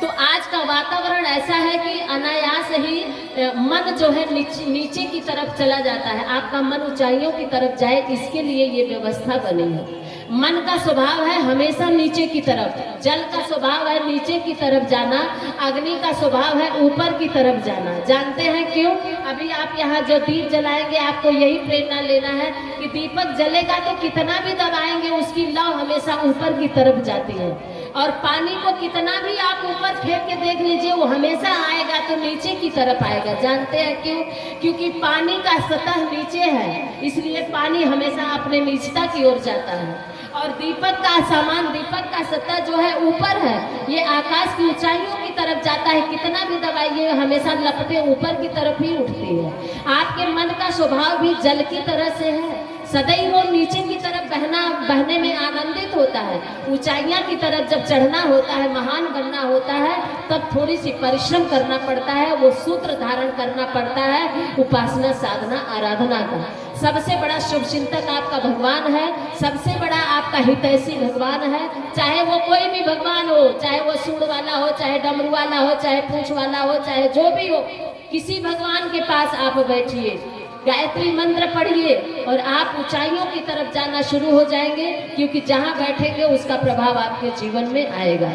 तो आज का वातावरण ऐसा है कि अनायास ही मन जो है नीचे की तरफ चला जाता है। आपका मन ऊंचाइयों की तरफ जाए, इसके लिए ये व्यवस्था बनी है। मन का स्वभाव है हमेशा नीचे की तरफ, जल का स्वभाव है नीचे की तरफ जाना, अग्नि का स्वभाव है ऊपर की तरफ जाना। जानते हैं क्यों? अभी आप यहाँ जो दीप जलाएंगे, आपको यही प्रेरणा लेना है कि दीपक जलेगा तो कितना भी दबाएंगे उसकी लौ हमेशा ऊपर की तरफ जाती है। और पानी को कितना भी आप ऊपर फेंक के देख लीजिए, वो हमेशा आएगा तो नीचे की तरफ आएगा। जानते हैं क्यों? क्योंकि पानी का सतह नीचे है, इसलिए पानी हमेशा अपने नीचता की ओर जाता है। और दीपक का सामान, दीपक का सतह जो है ऊपर है, ये आकाश की ऊंचाइयों की तरफ जाता है। कितना भी दबाइए हमेशा लपटें ऊपर की तरफ ही उठती है। आपके मन का स्वभाव भी जल की तरह से है, सदैव वो नीचे की तरफ बहने में आनंदित होता है। ऊंचाइयां की तरफ जब चढ़ना होता है, महान बनना होता है, तब थोड़ी सी परिश्रम करना पड़ता है, वो सूत्र धारण करना पड़ता है, उपासना, साधना, आराधना का। सबसे बड़ा शुभ चिंतक आपका भगवान है, सबसे बड़ा आपका हितैषी भगवान है। चाहे वो कोई भी भगवान हो, चाहे वो सूंड वाला हो, चाहे डमरू वाला हो, चाहे पूंछ वाला हो, चाहे जो भी हो, किसी भगवान के पास आप बैठिए, गायत्री मंत्र पढ़िए और आप ऊंचाइयों की तरफ जाना शुरू हो जाएंगे, क्योंकि जहां बैठेंगे उसका प्रभाव आपके जीवन में आएगा।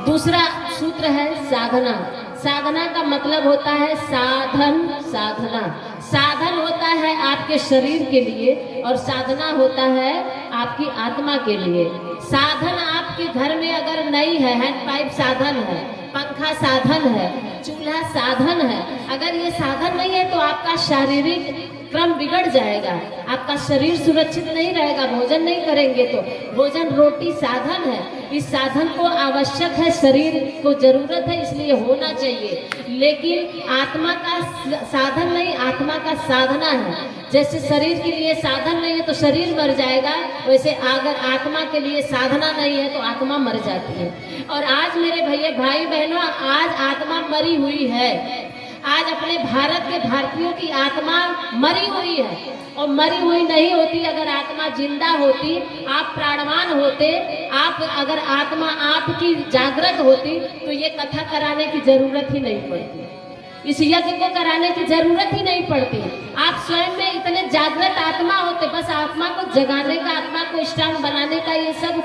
दूसरा सूत्र है साधना। साधना का मतलब होता है साधन, साधना। साधन होता है आपके शरीर के लिए और साधना होता है आपकी आत्मा के लिए। साधन आपके घर में अगर नहीं है, हैंड पाइप साधन है, पंखा साधन है, चूल्हा साधन है, अगर ये साधन नहीं है तो आपका शारीरिक क्रम बिगड़ जाएगा, आपका शरीर सुरक्षित नहीं रहेगा। भोजन नहीं करेंगे तो भोजन, रोटी साधन है, इस साधन को आवश्यक है, शरीर को जरूरत है, इसलिए होना चाहिए। लेकिन आत्मा का साधन नहीं, आत्मा का साधना है। जैसे शरीर के लिए साधन नहीं है तो शरीर मर जाएगा, वैसे अगर आत्मा के लिए साधना नहीं है तो आत्मा मर जाती है। और आज मेरे भैया भाई बहनों, आज आत्मा मरी हुई है। आज अपने भारत के भारतीयों की आत्मा मरी हुई है, और मरी हुई नहीं होती अगर आत्मा जिंदा होती, आप प्राणवान होते, आप अगर आत्मा आपकी जागृत होती तो ये कथा कराने की जरूरत ही नहीं पड़ती, इस यज्ञ को कराने की जरूरत ही नहीं पड़ती। आप स्वयं में इतने जागृत आत्मा होते, बस आत्मा को जगाने का, आत्मा को स्ट्रांग बनाने का ये सब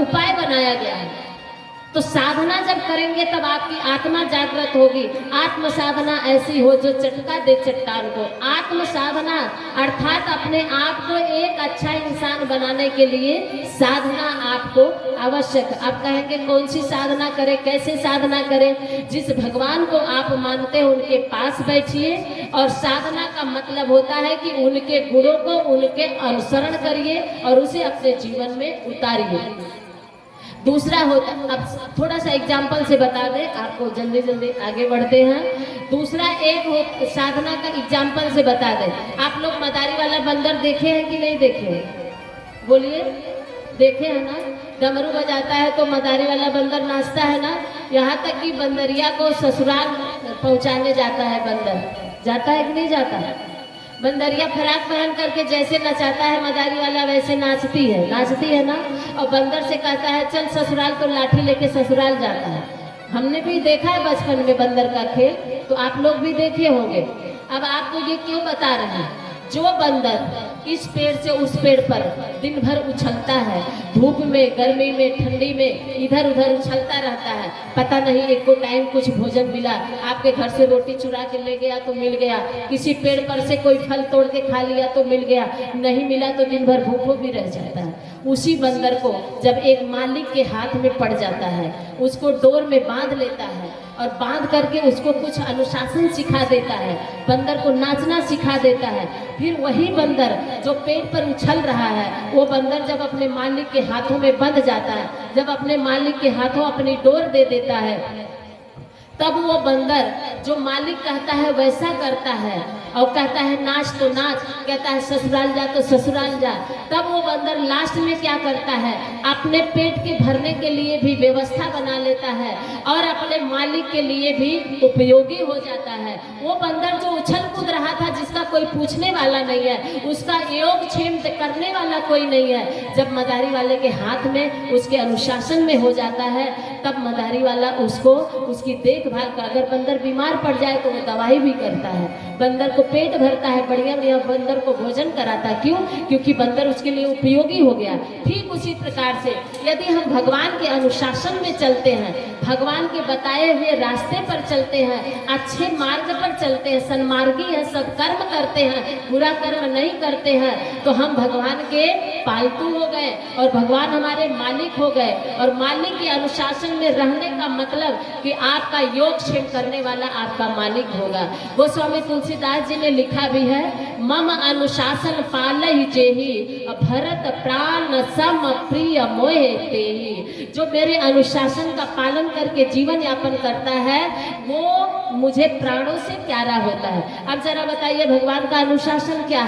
उपाय बनाया गया है। तो साधना जब करेंगे तब आपकी आत्मा जागृत होगी। आत्म साधना ऐसी हो जो चटका दे चट्टान को। आत्म साधना अर्थात अपने आप को एक अच्छा इंसान बनाने के लिए साधना आपको आवश्यक। आप कहेंगे कौन सी साधना करें, कैसे साधना करें? जिस भगवान को आप मानते हैं उनके पास बैठिए, और साधना का मतलब होता है कि उनके गुणों को, उनके अनुसरण करिए और उसे अपने जीवन में उतारिए। दूसरा होता, अब थोड़ा सा एग्जाम्पल से बता दें आपको, जल्दी जल्दी आगे बढ़ते हैं। दूसरा एक साधना का एग्जाम्पल से बता दें। आप लोग मदारी वाला बंदर देखे हैं कि नहीं देखे हैं? बोलिए, देखे हैं ना? डमरू बजाता है तो मदारी वाला बंदर नाचता है ना। यहाँ तक कि बंदरिया को ससुराल पहुँचाने जाता है बंदर, जाता है कि नहीं जाता है? बंदरिया फ्राक पहन करके जैसे नचाता है मदारी वाला, वैसे नाचती है ना। और बंदर से कहता है चल ससुराल, तो लाठी लेके ससुराल जाता है। हमने भी देखा है बचपन में बंदर का खेल, तो आप लोग भी देखे होंगे। अब आपको ये क्यों बता रहे हैं? जो बंदर इस पेड़ से उस पेड़ पर दिन भर उछलता है, धूप में, गर्मी में, ठंडी में इधर उधर उछलता रहता है, पता नहीं एक को टाइम कुछ भोजन मिला, आपके घर से रोटी चुरा के ले गया तो मिल गया, किसी पेड़ पर से कोई फल तोड़ के खा लिया तो मिल गया, नहीं मिला तो दिन भर भूखों भी रह जाता है। उसी बंदर को जब एक मालिक के हाथ में पड़ जाता है, उसको डोर में बांध लेता है और बांध करके उसको कुछ अनुशासन सिखा देता है, बंदर को नाचना सिखा देता है। फिर वही बंदर जो पेड़ पर उछल रहा है, वो बंदर जब अपने मालिक के हाथों में बंध जाता है, जब अपने मालिक के हाथों अपनी डोर दे देता है, तब वो बंदर जो मालिक कहता है वैसा करता है। और कहता है नाच तो नाच, कहता है ससुराल जा तो ससुराल जा। तब वो बंदर लास्ट में क्या करता है, अपने पेट के भरने के लिए भी व्यवस्था बना लेता है और अपने मालिक के लिए भी उपयोगी हो जाता है। वो बंदर जो उछल कूद रहा था, जिसका कोई पूछने वाला नहीं है, उसका योग क्षेम करने वाला कोई नहीं है, जब मदारी वाले के हाथ में, उसके अनुशासन में हो जाता है, तब मदारी वाला उसको उसकी देखभाल का, अगर बंदर बीमार पड़ जाए तो वो दवाई भी करता है, बंदर को पेट भरता है, बढ़िया बढ़िया बंदर को भोजन कराता है। क्यों? क्योंकि बंदर उसके लिए उपयोगी हो गया। ठीक उसी प्रकार से यदि हम भगवान के अनुशासन में चलते हैं, भगवान के बताए हुए रास्ते पर चलते हैं, अच्छे मार्ग पर चलते हैं, सन्मार्गी हैं, सत्कर्म करते हैं, बुरा कर्म नहीं करते हैं, तो हम भगवान के पालतू हो गए और भगवान हमारे मालिक हो गए। और मालिक के अनुशासन में रहने का मतलब कि आपका योग क्षेम करने वाला आपका मालिक होगा। वो स्वामी तुलसीदास जी ने लिखा भी है, मम अनुशासन पालहि जेहि, भरत प्राण सम प्रिय मोहे तेहि। जो मेरे अनुशासन का पालन करके जीवन यापन करता है, वो मुझे प्राणों से प्यारा होता है। अब जरा बताइए भगवान का अनुशासन क्या है?